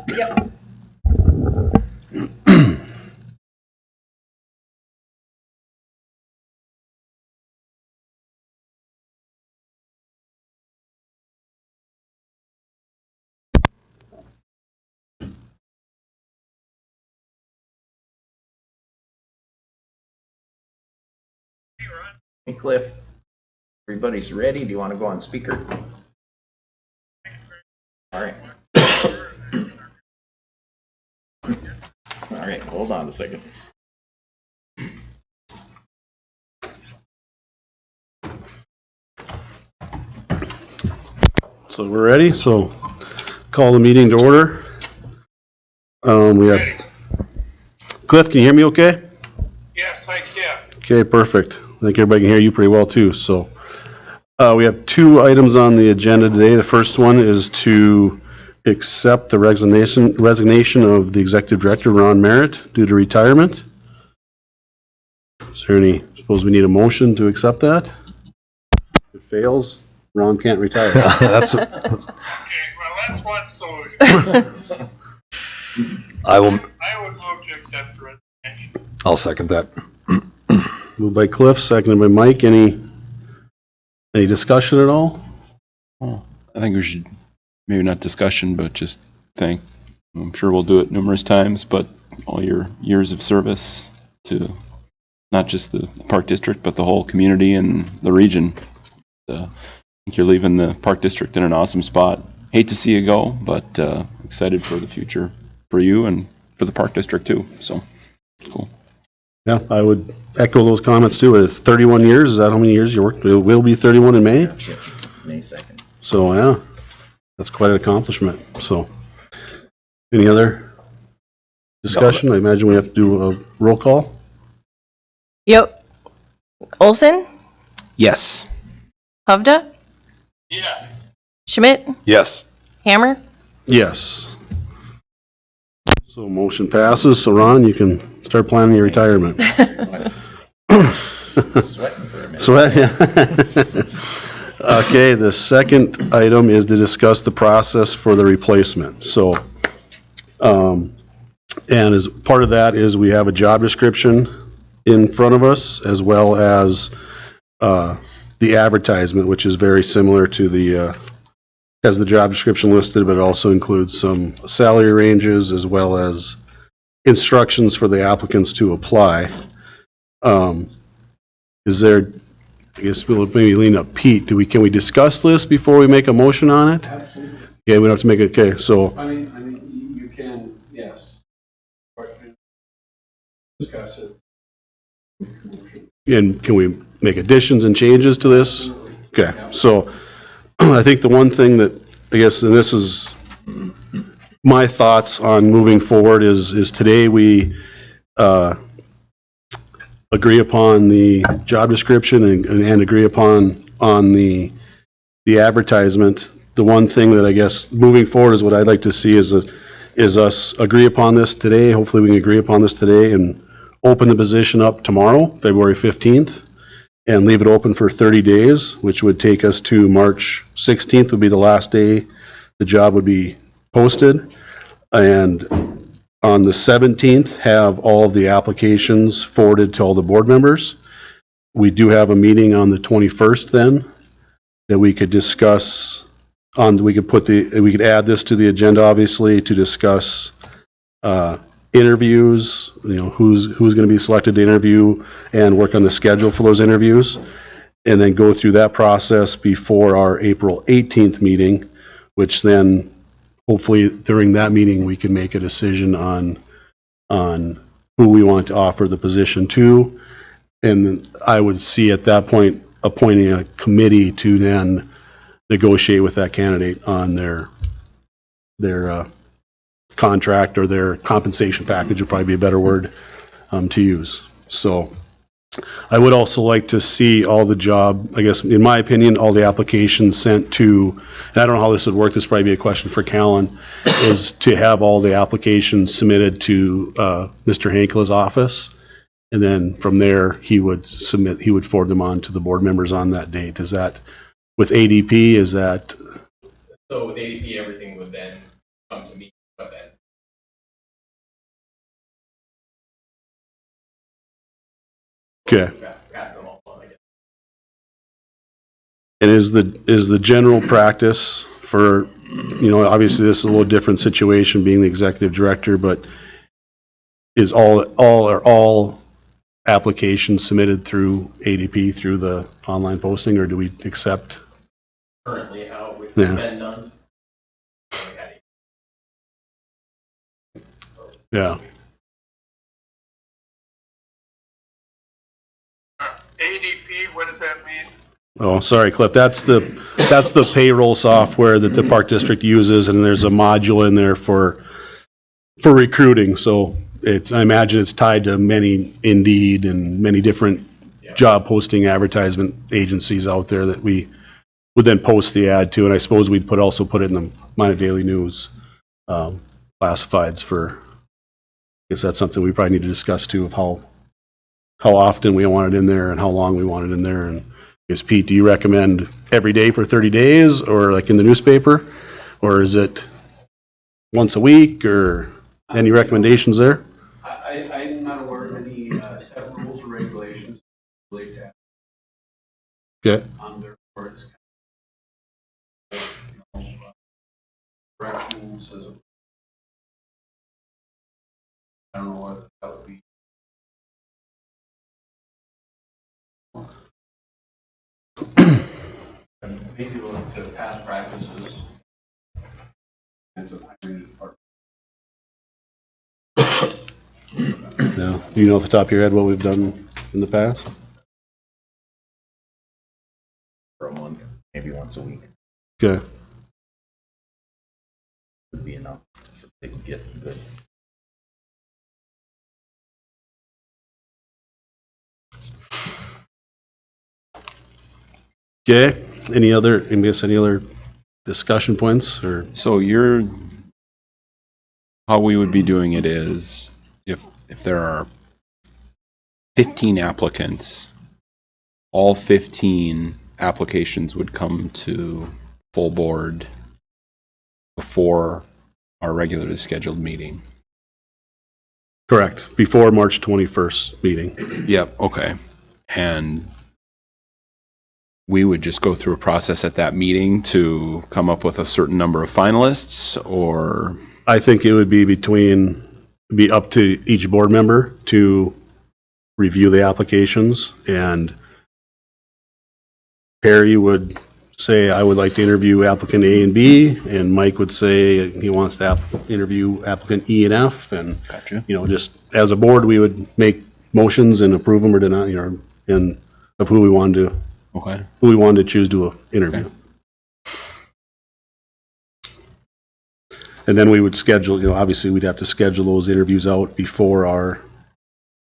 Yep. Hey Cliff, everybody's ready. Do you want to go on speaker? All right. All right, hold on a second. So we're ready. So call the meeting to order. We have Cliff. Can you hear me okay? Yes, I can. Okay, perfect. I think everybody can hear you pretty well too. So we have two items on the agenda today. The first one is to accept the resignation of the executive director, Ron Merritt, due to retirement. Is there any, suppose we need a motion to accept that? If it fails, Ron can't retire. Okay, well, that's one solution. I will. I would move to accept the resignation. I'll second that. Moved by Cliff, seconded by Mike. Any discussion at all? I think we should, maybe not discussion, but just thank, I'm sure we'll do it numerous times, but all your years of service to not just the Park District, but the whole community and the region. I think you're leaving the Park District in an awesome spot. Hate to see you go, but excited for the future for you and for the Park District too. So, cool. Yeah, I would echo those comments too. It's 31 years. Is that how many years you worked? It will be 31 in May. May 2nd. So yeah, that's quite an accomplishment. So, any other discussion? I imagine we have to do a roll call. Yep. Olson, Yes. Hovda, Yes. Schmidt, Yes. Hammer. Yes. So motion passes. So Ron, you can start planning your retirement. Sweating for a minute. Sweat, yeah. Okay, the second item is to discuss the process for the replacement. So, and as part of that is we have a job description in front of us, as well as the advertisement, which is very similar to the, has the job description listed, but it also includes some salary ranges as well as instructions for the applicants to apply. Is there, I guess we'll maybe lean up Pete, can we discuss this before we make a motion on it? Absolutely. Yeah, we don't have to make it, okay, so, I mean, you can, yes. Discuss it. and can we make additions and changes to this? Okay, so I think the one thing that, I guess, and this is my thoughts on moving forward is today we agree upon the job description and agree upon the advertisement. The one thing that I guess moving forward is what I'd like to see is us agree upon this today. Hopefully we can agree upon this today and open the position up tomorrow, February 15th, and leave it open for 30 days, which would take us to March 16th would be the last day the job would be posted. And on the 17th, have all of the applications forwarded to all the board members. We do have a meeting on the 21st then that we could discuss on, we could add this to the agenda, obviously, to discuss interviews, who's going to be selected to interview and work on the schedule for those interviews, and then go through that process before our April 18th meeting, which then hopefully during that meeting we can make a decision on who we want to offer the position to. And I would see at that point appointing a committee to then negotiate with that candidate on their contract or their compensation package would probably be a better word to use. So I would also like to see all the job, I guess, in my opinion, all the applications sent to, and I don't know how this would work, this would probably be a question for Callan, is to have all the applications submitted to Mr. Hankela's office. And then from there, he would forward them on to the board members on that date. Is that, with ADP, is that? So with ADP, everything would then come to me, but then Okay. Pass them all on, I guess. And is the general practice for, obviously this is a little different situation being the executive director, but is all applications submitted through ADP through the online posting, or do we accept? Currently, how it's Yeah. been done. Yeah. ADP, what does that mean? Oh, sorry, Cliff. That's the payroll software that the Park District uses, and there's a module in there for recruiting. So I imagine it's tied to many Indeed and many different job posting advertisement agencies out there that we would then post the ad to. And I suppose we'd also put it in the Minot Daily News classifieds for. I guess that's something we probably need to discuss too, of how often we want it in there and how long we want it in there. And I guess, Pete, do you recommend every day for 30 days or like in the newspaper? Or is it once a week, or any recommendations there? I'm not aware of any set rules or regulations related to Okay. on their words. Directions as a, I don't know what that would be. And maybe look to past practices and to hiring department. Yeah. Do you know off the top of your head what we've done in the past? For a month, maybe once a week Okay. would be enough so they can get good. Okay. Any other discussion points or? So how we would be doing it is if there are 15 applicants, all 15 applications would come to full board before our regularly scheduled meeting. Correct. Before March 21st meeting. Yep, okay. And we would just go through a process at that meeting to come up with a certain number of finalists, or? I think it would be up to each board member to review the applications, and Perry would say, I would like to interview applicant A and B, and Mike would say he wants to interview applicant E and F, and, Gotcha. just as a board, we would make motions and approve them or deny, and of who we wanted to choose to interview. Okay. And then we would schedule, obviously we'd have to schedule those interviews out before our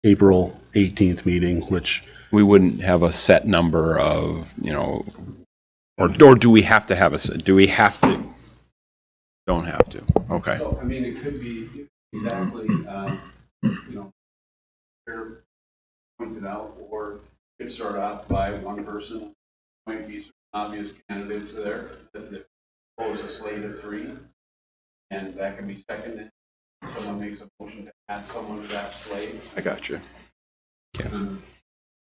April 18th meeting, which. We wouldn't have a set number of, or do we have to have do we have to? Don't have to. Okay. So, I mean, it could be exactly, they're pointed out, or it could start off by one person, might be some obvious candidates there that pose a slate of 3, and that can be seconded. Someone makes a motion to add someone to that slate, I got you. and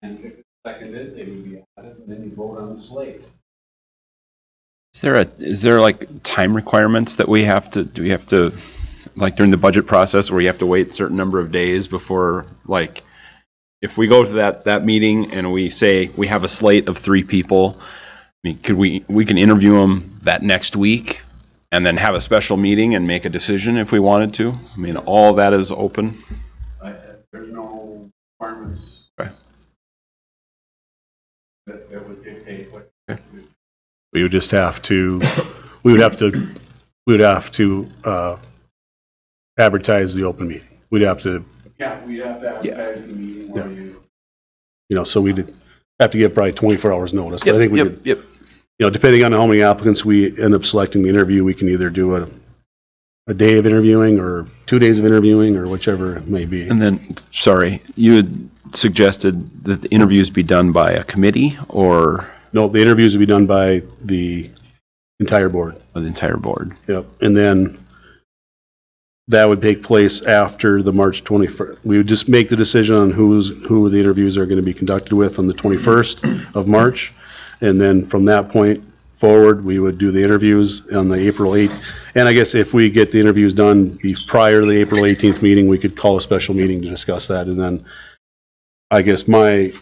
if it's seconded, they would be added, and then you vote on the slate. Is there like time requirements that do we have to, like during the budget process where you have to wait a certain number of days before, like, if we go to that meeting and we say we have a slate of 3 people, I mean, could we can interview them that next week and then have a special meeting and make a decision if we wanted to? I mean, all that is open. There's no requirements Okay. that would dictate what. Okay. We would just have to, we would have to advertise the open meeting. We'd have to, Yeah, we'd have to advertise the meeting where so we'd have to give probably 24 hours notice. But I think we could, Yep. Depending on how many applicants we end up selecting the interview, we can either do a day of interviewing or 2 days of interviewing or whichever it may be. And then, sorry, you had suggested that the interviews be done by a committee or No, the interviews would be done by the entire board. the entire board? Yep. And then that would take place after the March 21st. We would just make the decision on who the interviews are going to be conducted with on the 21st of March. And then from that point forward, we would do the interviews on the April 8th. And I guess if we get the interviews done prior to the April 18th meeting, we could call a special meeting to discuss that. And then I guess my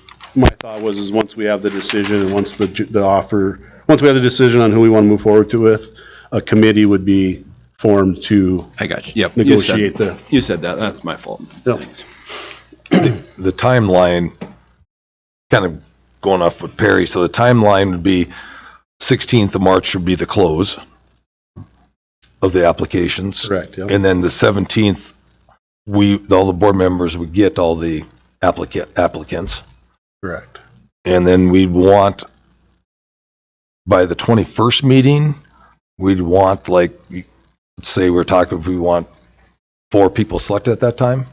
thought was once we have the decision and once we have the decision on who we want to move forward with, a committee would be formed to I got you. Yep. negotiate You said that. That's my fault. Yep. Thanks. The timeline, kind of going off with Perry, so the timeline would be 16th of March would be the close of the applications. Correct, yep. And then the 17th, all the board members would get all the applicants. Correct. And then we'd want, by the 21st meeting, we'd want let's say we're talking if we want 4 people selected at that time,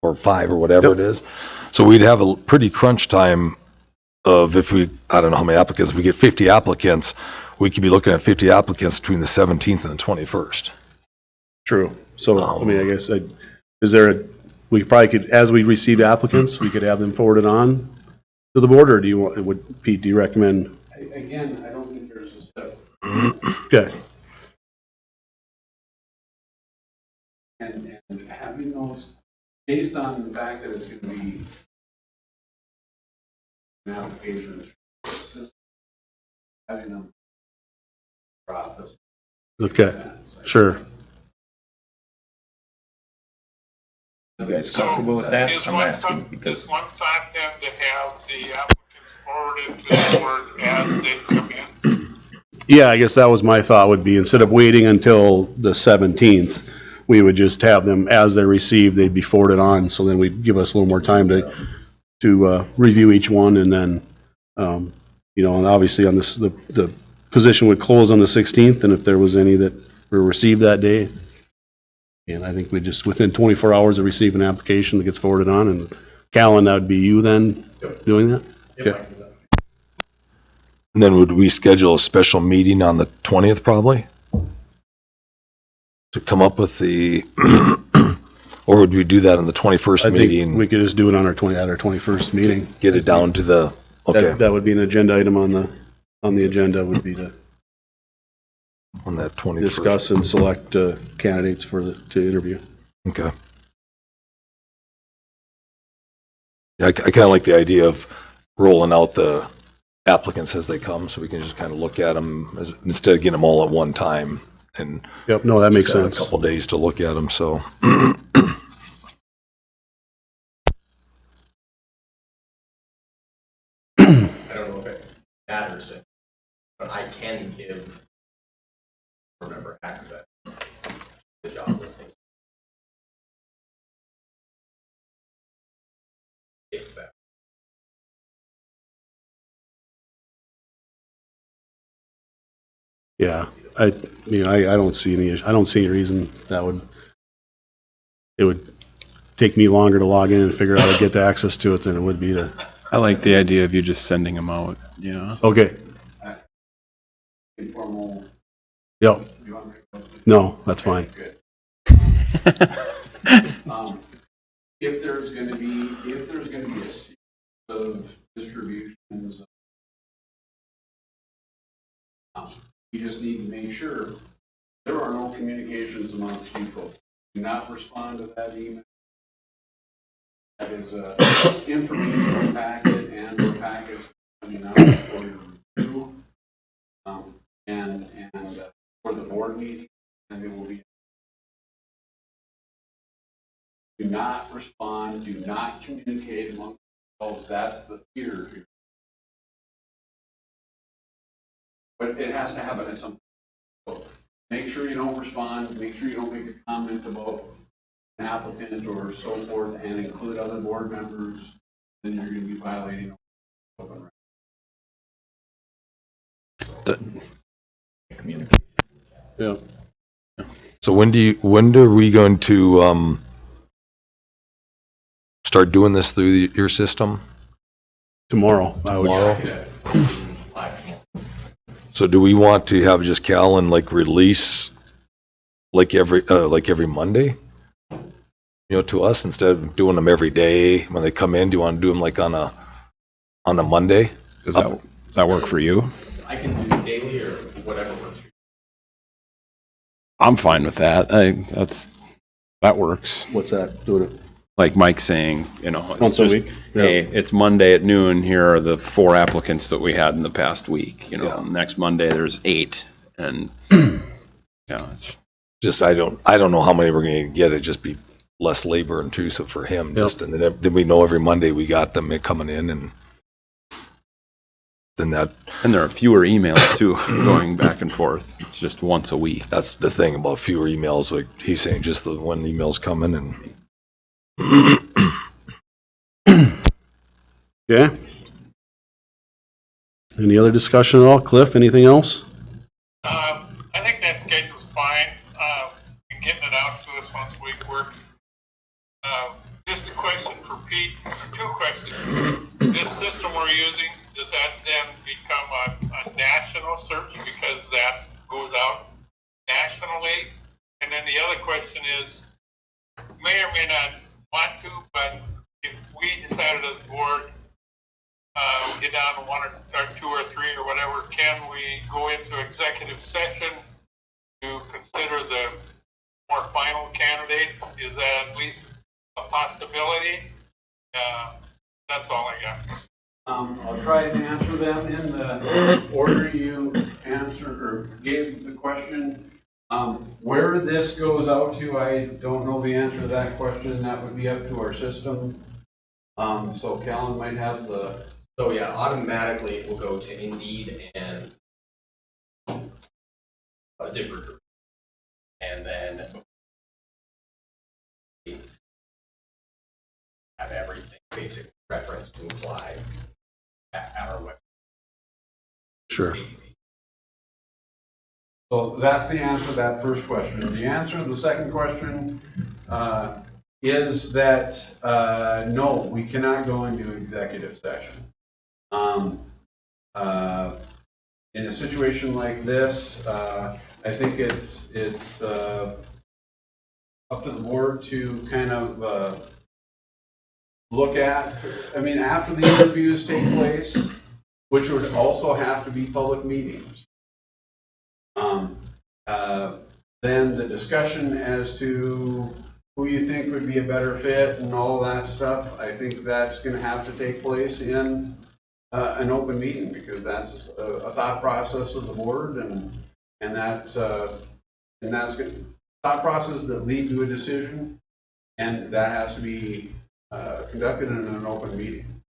or 5 or whatever it is. So we'd have a pretty crunch time of I don't know how many applicants, if we get 50 applicants, we could be looking at 50 applicants between the 17th and the 21st. True. So, I mean, I guess, we probably could, as we receive applicants, we could have them forwarded on to the board, or Pete, do you recommend? Again, I don't think there's a step. Okay. And having those, based on the fact that it's going to be an application system, having them process. Okay. Sure. You guys comfortable with that? Is I'm one asking thought, because is one thought then to have the applicants forwarded to the board as they come in? Yeah, I guess that was my thought would be instead of waiting until the 17th, we would just have them as they're received, they'd be forwarded on. So then we'd give us a little more time to review each one. And then, and obviously on this, the position would close on the 16th. And if there was any that were received that day, and I think we just, within 24 hours of receiving an application that gets forwarded on, and Callan, that would be you then doing that? Okay. And then would we schedule a special meeting on the 20th probably? To come up with or would we do that on the 21st I meeting? think we could just do it on at our 21st meeting. Get it down to the, okay, That would be an agenda item on the agenda would be to on that 21st. discuss and select candidates to interview. Okay. Yeah, I kind of like the idea of rolling out the applicants as they come, so we can just kind of look at them instead of getting them all at one time. And Yep, no, that makes just have sense. a couple days to look at them, so. I don't know if it matters, but I can give board member access to the job listing. If that. Yeah, I don't see any reason it would take me longer to log in and figure out how to get the access to it than it would be to. I like the idea of you just sending them out. Yeah. Okay. Informal. Yep. You want me to- No, that's fine. Good. If there's going to be a series of distributions, you just need to make sure there are no communications amongst people. Do not respond to that email. That is a informational packet and or package coming out for your review, and for the board meeting, and it will be. Do not respond, do not communicate among yourselves. That's the fear here. But it has to happen at some point. So make sure you don't respond, make sure you don't make a comment about an applicant or so forth and include other board members, then you're going to be violating open communicate. Yeah. So when are we going to start doing this through your system? Tomorrow. I would. Tomorrow? So do we want to have just Callan release like every Monday? to us instead of doing them every day when they come in? Do you want to do them like on a Monday? Does that work for you? I can do daily or whatever works for you. I'm fine with that. That works. What's that? Do it Like Mike's saying, it's once a just, week? hey, it's Monday at noon. Here are the 4 applicants that we had in the past week. Next Monday there's 8, and it's Just I don't know how many we're going to get. It'd just be less labor intrusive for him. Yep. Just and then we know every Monday we got them coming in, and then and there are fewer emails too going back and forth. It's just once a week. that's the thing about fewer emails. Like he's saying, just the one email's coming and. Yeah. Any other discussion at all? Cliff, anything else? I think that schedule's fine. And getting it out to us once a week works. Just a question for Pete, or 2 questions. This system we're using, does that then become a national search because that goes out nationally? And then the other question is, may or may not want to, but if we decided as a board, get down to 1 or 2 or 3 or whatever, can we go into executive session to consider the more final candidates? Is that at least a possibility? That's all I got. I'll try to answer them in the order you answered or gave the question. Where this goes out to, I don't know the answer to that question. That would be up to our system. So Callan might have the. So yeah, automatically it will go to Indeed and ZipRecruiter. And then have everything basically reference to apply at our website. Sure. So that's the answer to that first question. The answer to the second question is that no, we cannot go into executive session. In a situation like this, I think it's up to the board to kind of look at, after the interviews take place, which would also have to be public meetings. Then the discussion as to who you think would be a better fit and all that stuff, I think that's going to have to take place in an open meeting, because that's a thought process of the board, and that's good thought process that lead to a decision, and that has to be conducted in an open meeting.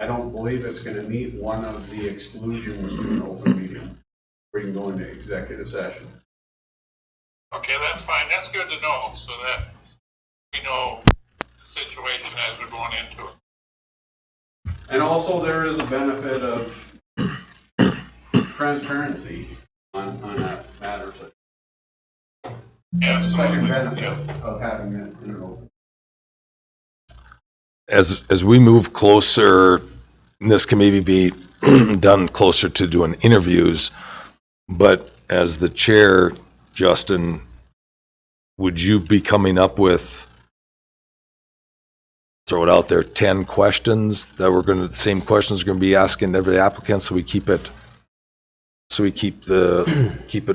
I don't believe it's going to meet one of the exclusions to an open meeting where you can go into executive session. Okay, that's fine. That's good to know so that we know the situation as we're going into it. And also there is a benefit of transparency on that matter. That's the second benefit of having it in an open. As we move closer, and this can maybe be done closer to doing interviews, but as the chair, Justin, would you be coming up with, throw it out there, 10 questions that the same questions we're going to be asking every applicant, so we keep it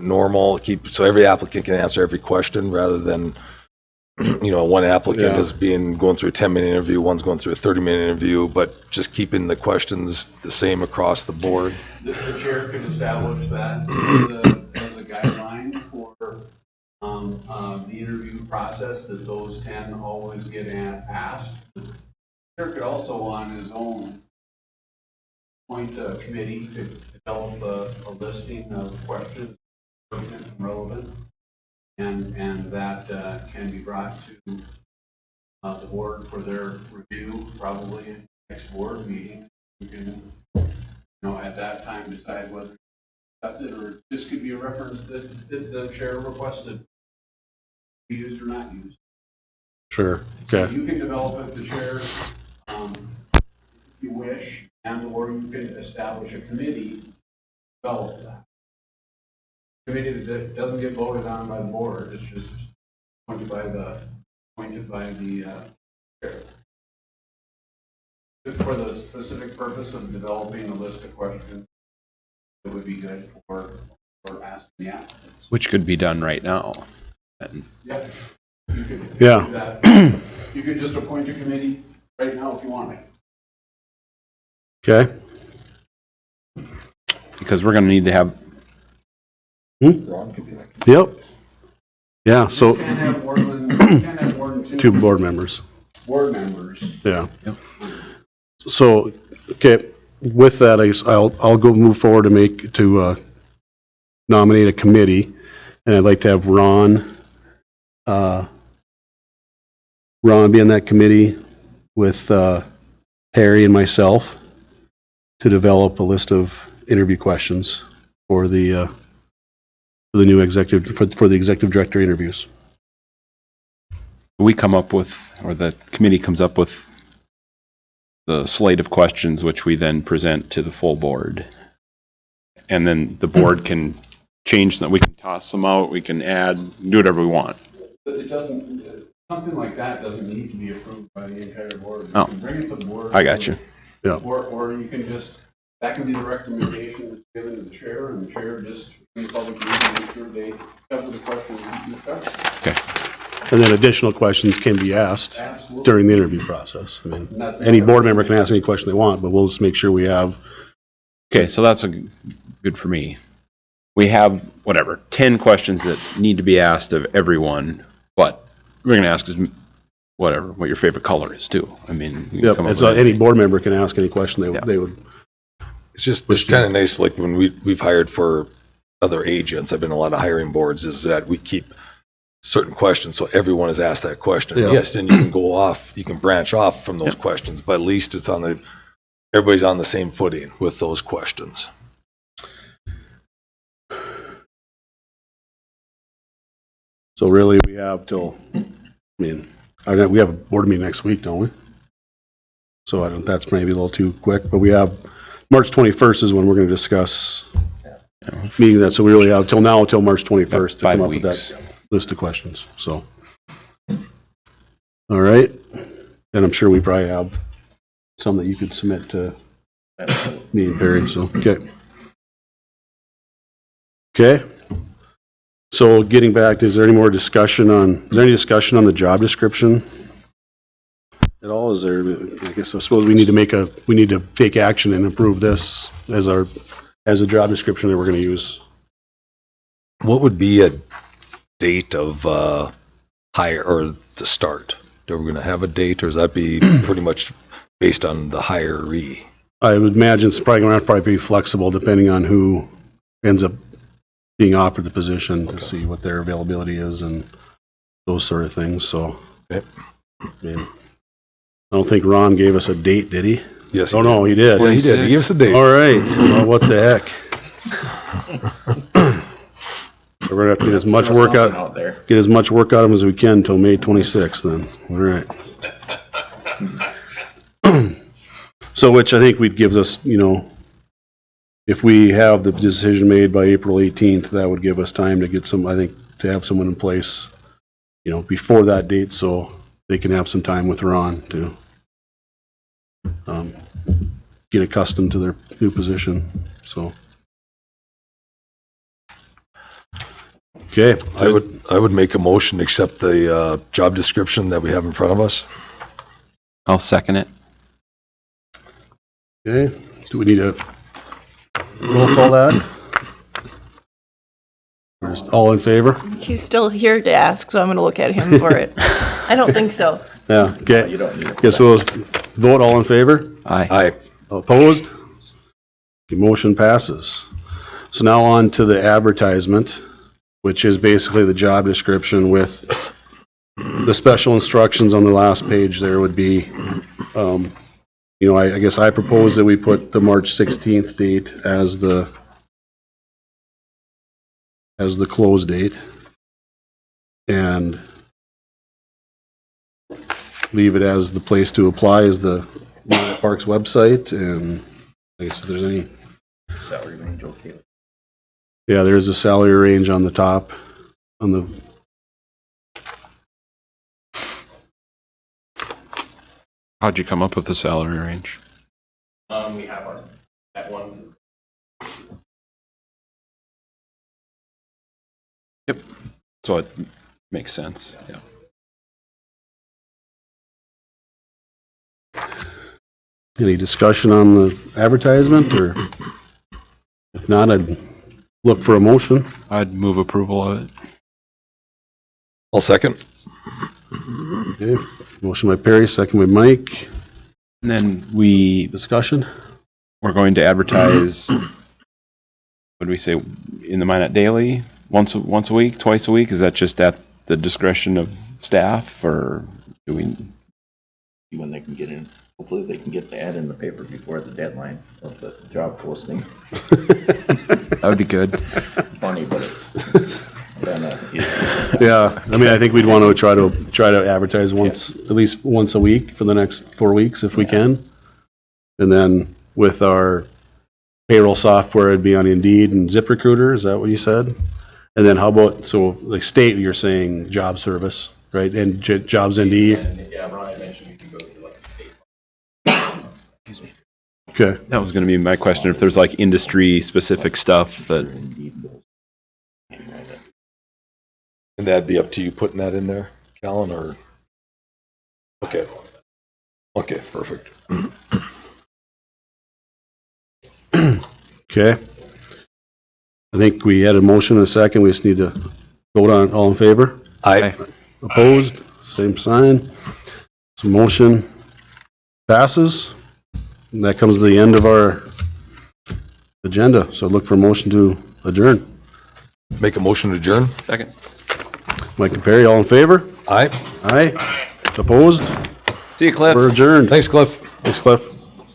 normal, so every applicant can answer every question rather than, one applicant is going through a 10-minute interview, one's going through a 30-minute interview, but just keeping the questions the same across the board. The chair could establish that as a guideline for the interview process, that those 10 always get asked. The chair could also, on his own, appoint a committee to develop a listing of questions pertinent and relevant, and that can be brought to the board for their review, probably in the next board meeting. You can, at that time decide whether it, or this could be a reference that the chair requested be used or not used. Sure. Okay. You can develop it, the chair, if you wish, and or you can establish a committee to develop that. Committee that doesn't get voted on by the board, it's just appointed by the appointed by the chair. For the specific purpose of developing a list of questions, it would be good for asking the applicants. Which could be done right now. Yeah. You could Yeah. do that. You could just appoint a committee right now if you want it. Okay. Because we're going to need to have, Yep. Yeah, so You can't have more than two board members. board members. Yeah. So, okay, with that, I guess I'll go move forward to nominate a committee, and I'd like to have Ron be on that committee with Harry and myself to develop a list of interview questions for the new executive, for the executive director interviews. we come up with, or the committee comes up with the slate of questions, which we then present to the full board. And then the board can change them. We can toss them out. We can add, do whatever we want. But it doesn't, something like that doesn't need to be approved by the entire board. You Oh. can bring it to the board. I got you. Yeah. Or you can just, that can be the recommendation that's given to the chair, and the chair just, in the public meeting, make sure they cover the questions you discussed. Okay. And then additional questions can be asked Absolutely. during the interview process. I mean, any board member can ask any question they want, but we'll just make sure we have. Okay, so that's good for me. We have, 10 questions that need to be asked of everyone, but we're going to ask what your favorite color is too. I mean, you can Yep, come up it's, with any board member can ask any question Yeah. they would. It's kind of nice, like when we've hired for other agents, I've been in a lot of hiring boards, is that we keep certain questions, so everyone is asked that question. Yeah. Yes, then you can go off, you can branch off from those questions, but at least it's everybody's on the same footing with those questions. So really, we have till, we have a board meeting next week, don't we? So that's maybe a little too quick, but we have, March 21st is when we're going to discuss meeting that, so we really have till March 21st to 5 come up with weeks. that list of questions, so. All right, and I'm sure we probably have some that you could submit to me and Perry, so, okay. Okay. So getting back, is there any discussion on the job description at all? Is there, I suppose we need to take action and approve this as a job description that we're going to use. What would be a date of hire or to start? Are we going to have a date, or does that be pretty much based on the hiree? I would imagine it's probably going to be flexible depending on who ends up being offered the position to see what their availability is and those sort of things, so. Okay. I don't think Ron gave us a date, did he? Yes. Oh, no, he did. Yeah, he did. He gave us a date. All right, well, what the heck? We're gonna have to get as much work out of him as we can until May 26th then, all right. So, which I think we'd give us, if we have the decision made by April 18th, that would give us time to get to have someone in place, before that date, so they can have some time with Ron to get accustomed to their new position, so. Okay. I would make a motion to accept the job description that we have in front of us. I'll second it. Okay, do we need a roll call that? Or just all in favor? He's still here to ask, so I'm going to look at him for it. I don't think so. Yeah, okay. Guess we'll vote all in favor? Aye. Opposed? The motion passes. So now on to the advertisement, which is basically the job description with the special instructions on the last page. There would be, I guess I propose that we put the March 16th date as the close date and leave it as the place to apply as the Minot Parks website, and I guess if there's any Salary range, okay. yeah, there's a salary range on the top, on the How'd you come up with the salary range? We have our, that one. Yep. So it makes sense, yeah. Any discussion on the advertisement, or if not, I'd look for a motion. I'd move approval of it. I'll second. Okay, motion by Perry, second by Mike. And then Discussion? we're going to advertise, what do we say, in the Minot Daily, once a week, twice a week? Is that just at the discretion of staff, or do we? When they can get in, hopefully they can get the ad in the paper before the deadline of the job posting. That would be good. Funny, but it's Yeah, I mean, I think we'd want to try to advertise at least once a week for the next 4 weeks if we can. And then with our payroll software, it'd be on Indeed and ZipRecruiter, is that what you said? And then how about, so like state, you're saying job service, right? And jobs Indeed? And yeah, Ryan mentioned we can go to like the state. Okay. That was going to be my question, if there's like industry-specific stuff that, And that'd be up to you putting that in there, Callan, or? Okay. Okay, perfect. Okay. I think we had a motion and a second. We just need to vote on it. All in favor? Aye. Opposed? Same sign. So motion passes. And that comes to the end of our agenda. So look for a motion to adjourn. Make a motion to adjourn? second. Mike and Perry, all in favor? Aye. Aye. Opposed? See you, Cliff. We're adjourned. Thanks, Cliff. Thanks, Cliff.